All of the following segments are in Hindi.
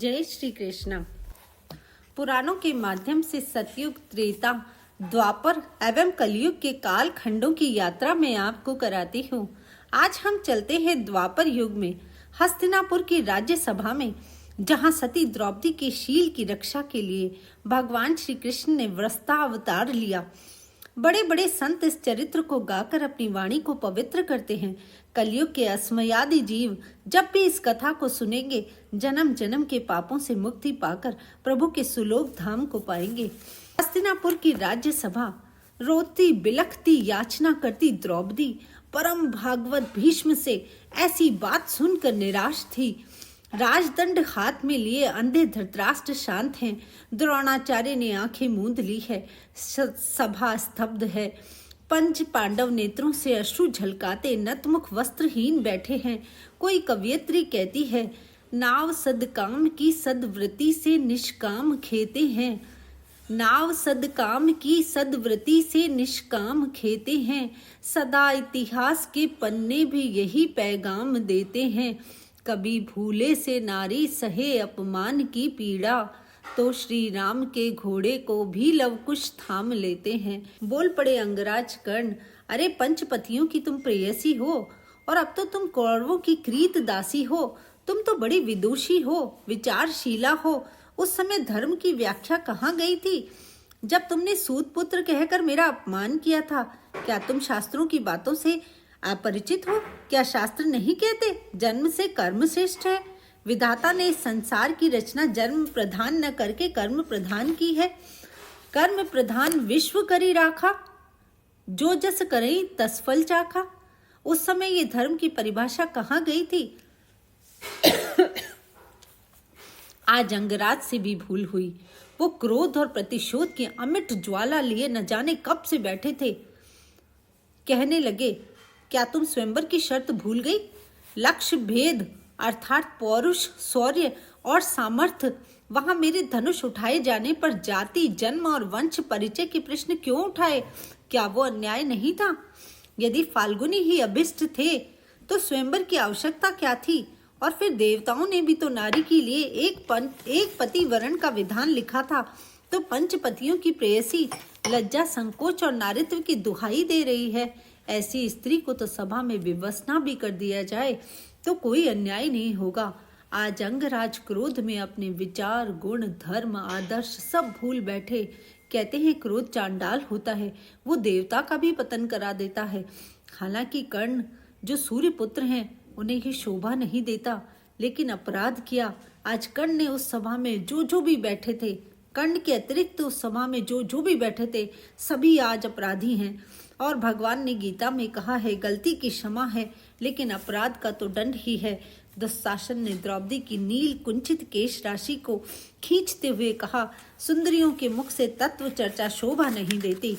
जय श्री कृष्ण। पुराणों के माध्यम से सतयुग, त्रेता, द्वापर एवं कलयुग के काल खंडों की यात्रा मैं आपको कराती हूँ। आज हम चलते हैं द्वापर युग में, हस्तिनापुर की राज्य सभा में, जहाँ सती द्रौपदी के शील की रक्षा के लिए भगवान श्री कृष्ण ने वस्त्रावतार लिया। बड़े बड़े संत इस चरित्र को गाकर अपनी वाणी को पवित्र करते हैं। कलयुग के असमयादि जीव जब भी इस कथा को सुनेंगे, जन्म जन्म के पापों से मुक्ति पाकर प्रभु के सुलोक धाम को पाएंगे। हस्तिनापुर की राज्य सभा, रोती बिलखती याचना करती द्रौपदी परम भागवत भीष्म से ऐसी बात सुनकर निराश थी। राजदंड हाथ में लिए अंधे धृतराष्ट्र शांत हैं। द्रोणाचार्य ने आंखें मूंद ली है। सभा स्तब्ध है। पंच पांडव नेत्रों से अश्रु झलकाते नतमुख वस्त्रहीन बैठे हैं। कोई कवयित्री कहती है, नाव सदकाम की सदवृत्ति से निष्काम खेते हैं। नाव सदकाम की सदवृत्ति से निष्काम खेते हैं। सदा इतिहास के पन्ने भी यही पैगाम देते हैं। कभी भूले से नारी सहे अपमान की पीड़ा, तो श्री राम के घोड़े को भी लवकुश थाम लेते हैं। बोल पड़े अंगराज कर्ण, अरे पंचपतियों की तुम प्रेयसी हो और अब तो तुम कौरवों की क्रीत दासी हो। तुम तो बड़ी विदुषी हो, विचारशीला हो। उस समय धर्म की व्याख्या कहाँ गई थी जब तुमने सूत पुत्र कहकर मेरा अपमान किया था? क्या तुम शास्त्रों की बातों से अपरिचित हो? क्या शास्त्र नहीं कहते जन्म से कर्म श्रेष्ठ है? विधाता ने इस संसार की रचना जन्म प्रधान न करके कर्म प्रधान की है। कर्म प्रधान विश्व करी राखा, जो जस करई तस फल चाखा। उस समय ये धर्म की परिभाषा कहाँ गई थी? आज अंगराज से भी भूल हुई। वो क्रोध और प्रतिशोध की अमिट ज्वाला लिए न जाने कब से बैठे थे। कहने लगे, क्या तुम स्वयंवर की शर्त भूल गई? लक्ष्य भेद अर्थात पौरुष, शौर्य और सामर्थ्य। वहां मेरे धनुष उठाए जाने पर जाति, जन्म और वंश परिचय के प्रश्न क्यों उठाए? क्या वो अन्याय नहीं था? यदि फाल्गुनी ही अभिष्ट थे तो स्वयंवर की आवश्यकता क्या थी? और फिर देवताओं ने भी तो नारी के लिए एक पति वरण का विधान लिखा था। तो पंचपतियों की प्रेयसी लज्जा, संकोच और नारित्व की दुहाई दे रही है। ऐसी स्त्री को तो सभा में विवस्ना भी कर दिया जाए तो कोई अन्याय नहीं होगा। आज अंगराज क्रोध में अपने विचार, गुण, धर्म, आदर्श सब भूल बैठे। कहते हैं क्रोध चांडाल होता है, वो देवता का भी पतन करा देता है। हालांकि कर्ण जो सूर्य पुत्र हैं, उन्हें ये शोभा नहीं देता, लेकिन अपराध किया। आज कर्ण ने उस सभा में जो भी बैठे थे, कर्ण के अतिरिक्त उस सभा में जो भी बैठे थे, सभी आज अपराधी हैं। और भगवान ने गीता में कहा है, गलती की क्षमा है लेकिन अपराध का तो दंड ही है। दुशासन ने द्रौपदी की नील कुंचित केश राशि को खींचते हुए कहा, सुंदरियों के मुख से तत्व चर्चा शोभा नहीं देती।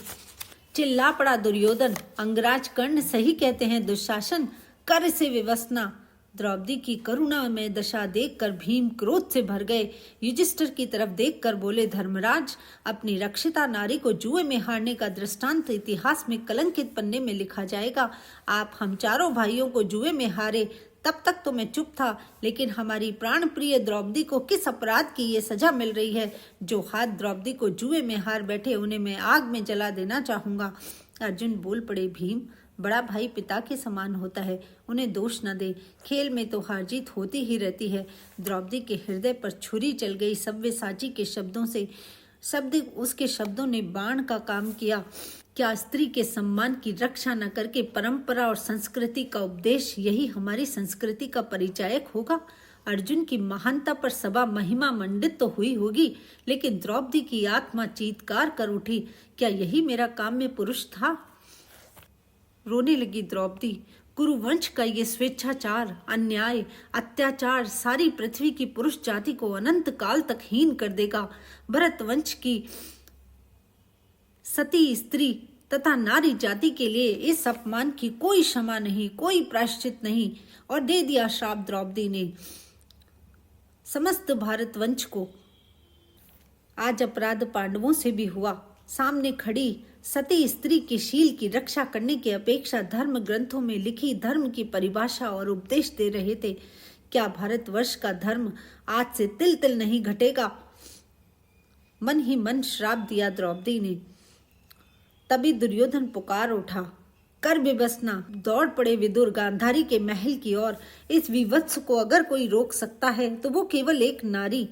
चिल्ला पड़ा दुर्योधन, अंगराज कर्ण सही कहते हैं, दुशासन कर से विवसना। द्रौपदी की करुणा में दशा देखकर भीम क्रोध से भर गए। युधिष्ठिर की तरफ देखकर बोले, धर्मराज, अपनी रक्षिता नारी को जुए में हारने का दृष्टांत इतिहास में कलंकित पन्ने में लिखा जाएगा। आप हम चारों भाइयों को जुए में हारे, तब तक तो मैं चुप था, लेकिन हमारी प्राण प्रिय द्रौपदी को किस अपराध की ये सजा मिल रही है? जो हाथ द्रौपदी को जुए में हार बैठे, उन्हें मैं आग में जला देना चाहूंगा। अर्जुन बोल पड़े, भीम, बड़ा भाई पिता के समान होता है, उन्हें दोष न दे। खेल में तो हार जीत होती ही रहती है। द्रौपदी के हृदय पर छुरी चल गई सव्यसाची के शब्दों से। उसके शब्दों ने बाण का काम किया। क्या स्त्री के सम्मान की रक्षा न करके परंपरा और संस्कृति का उपदेश, यही हमारी संस्कृति का परिचायक होगा? अर्जुन की महानता पर सभा महिमा मंडित तो हुई होगी, लेकिन द्रौपदी की आत्मा चीत्कार कर उठी, क्या यही मेरा काम में पुरुष था? रोने लगी द्रौपदी। कुरुवंश का ये स्वेच्छाचार, अन्याय, अत्याचार सारी पृथ्वी की पुरुष जाति को अनंत काल तक हीन कर देगा। भरत वंश की सती स्त्री तथा नारी जाति के लिए इस अपमान की कोई क्षमा नहीं, कोई प्रायश्चित नहीं। और दे दिया श्राप द्रौपदी ने समस्त भारत वंश को। आज अपराध पांडवों से भी हुआ। सामने खड़ी सती स्त्री के शील की रक्षा करने की अपेक्षा धर्म ग्रंथों में लिखी धर्म की परिभाषा और उपदेश दे रहे थे। क्या भारतवर्ष का धर्म आज से तिल तिल नहीं घटेगा? मन ही मन श्राप दिया द्रौपदी ने। तभी दुर्योधन पुकार उठा, कर बेबसना। दौड़ पड़े विदुर गांधारी के महल की ओर। इस विवत्स को अगर कोई रोक सकता है तो वो केवल एक नारी,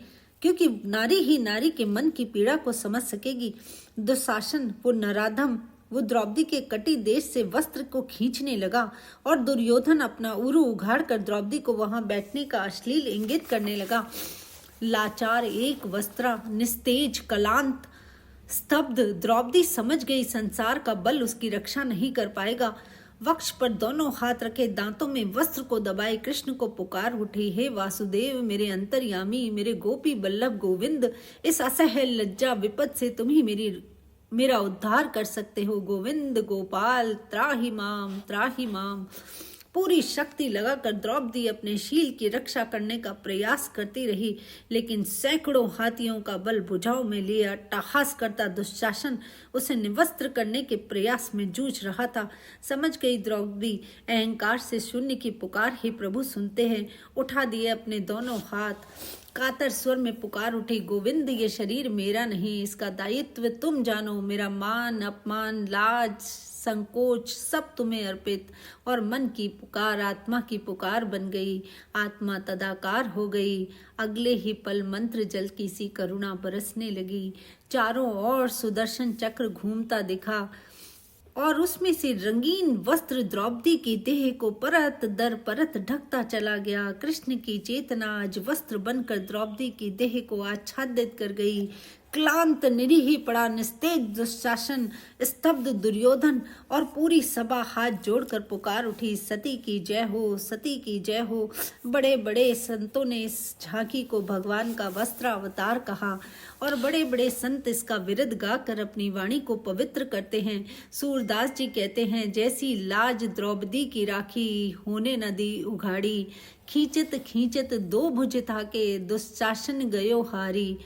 क्योंकि नारी ही नारी के मन की पीड़ा को समझ सकेगी। दुशासन, वो नराधम, वो द्रौपदी के कटी देश से वस्त्र को खींचने लगा और दुर्योधन अपना उरु उघाड़ कर द्रौपदी को वहां बैठने का अश्लील इंगित करने लगा। लाचार, एक वस्त्रा, निस्तेज, कलांत, स्तब्ध द्रौपदी समझ गई संसार का बल उसकी रक्षा नहीं कर पाएगा। वक्ष पर दोनों हाथ रखे, दांतों में वस्त्र को दबाए कृष्ण को पुकार उठी, हे वासुदेव, मेरे अंतर्यामी, मेरे गोपी बल्लभ गोविंद, इस असह्य लज्जा विपद से तुम ही मेरा उद्धार कर सकते हो। गोविंद गोपाल, त्राहि माम, त्राहि माम। पूरी शक्ति लगाकर द्रौपदी अपने शील की रक्षा करने का प्रयास करती रही, लेकिन सैकड़ों हाथियों का बल भुजाओं में लिए अट्टहास करता दुशासन उसे निवस्त्र करने के प्रयास में जूझ रहा था। समझ गई द्रौपदी, अहंकार से शून्य की पुकार ही प्रभु सुनते हैं। उठा दिए अपने दोनों हाथ, कातर स्वर में पुकार उठी, गोविंद, ये शरीर मेरा नहीं, इसका दायित्व तुम जानो। मेरा मान, अपमान, लाज, संकोच सब तुम्हें अर्पित। और मन की पुकार आत्मा की पुकार बन गई। आत्मा तदाकार हो गई। अगले ही पल मंत्र जल की सी करुणा बरसने लगी। चारों ओर सुदर्शन चक्र घूमता दिखा और उसमें से रंगीन वस्त्र द्रौपदी की देह को परत दर परत ढकता चला गया। कृष्ण की चेतना आज वस्त्र बनकर द्रौपदी की देह को आच्छादित कर गई। क्लांत निरीह पड़ा निस्तेज दुशासन, स्तब्ध दुर्योधन और पूरी सभा हाथ जोड़कर पुकार उठी, सती की जय हो, सती की जय हो। बड़े बड़े संतों ने इस झांकी को भगवान का वस्त्रावतार कहा और बड़े बड़े संत इसका विरध गाकर अपनी वाणी को पवित्र करते हैं। सूरदास जी कहते हैं, जैसी लाज द्रौपदी की राखी, होने न दी उघाड़ी। खींचत खींचत दो भुज थाके, दुशासन गयो हारी।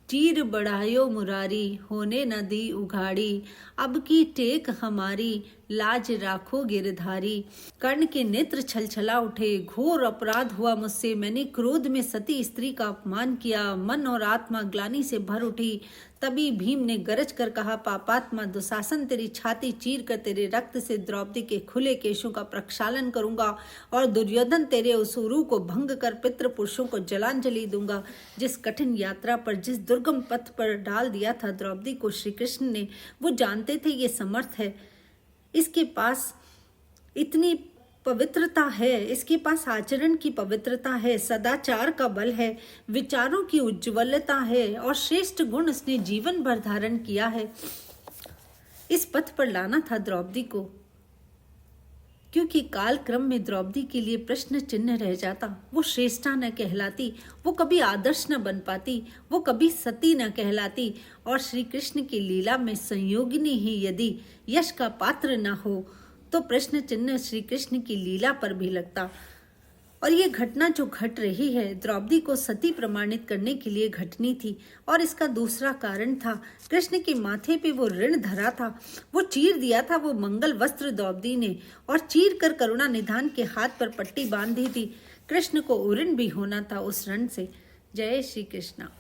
चीर बढ़ायो मुरारी, होने न दी उघाड़ी। अब की टेक हमारी, लाज राखो गिरधारी। कर्ण के नेत्र छलछला उठे, घोर अपराध हुआ मुझसे, मैंने क्रोध में सती स्त्री का अपमान किया। मन और आत्मा ग्लानि से भर उठी। तभी भीम ने गरज कर कहा, पापात्मा दुशासन, तेरी छाती चीर कर तेरे रक्त से द्रौपदी के खुले केशों का प्रक्षालन करूंगा और दुर्योधन तेरे उस उरु को भंग कर पितृ पुरुषों को जलांजलि दूंगा। जिस कठिन यात्रा पर, जिस दुर्गम पथ पर डाल दिया था द्रौपदी को श्री कृष्ण ने, वो जानते थे ये समर्थ है, इसके पास इतनी पवित्रता है, इसके पास आचरण की पवित्रता है, सदाचार का बल है, विचारों की उज्ज्वलता है और श्रेष्ठ गुण इसने जीवन भर धारण किया है। इस पथ पर लाना था द्रौपदी को, क्योंकि काल क्रम में द्रौपदी के लिए प्रश्न चिन्ह रह जाता। वो श्रेष्ठा न कहलाती, वो कभी आदर्श न बन पाती, वो कभी सती न कहलाती और श्री कृष्ण की लीला में संयोगिनी ही यदि यश का पात्र न हो तो प्रश्न चिन्ह श्री कृष्ण की लीला पर भी लगता। और ये घटना जो घट रही है द्रौपदी को सती प्रमाणित करने के लिए घटनी थी। और इसका दूसरा कारण था, कृष्ण के माथे पे वो ऋण धरा था, वो चीर दिया था वो मंगल वस्त्र द्रौपदी ने, और चीर कर करुणा निधान के हाथ पर पट्टी बांध दी थी। कृष्ण को ऋण भी होना था उस ऋण से। जय श्री कृष्णा।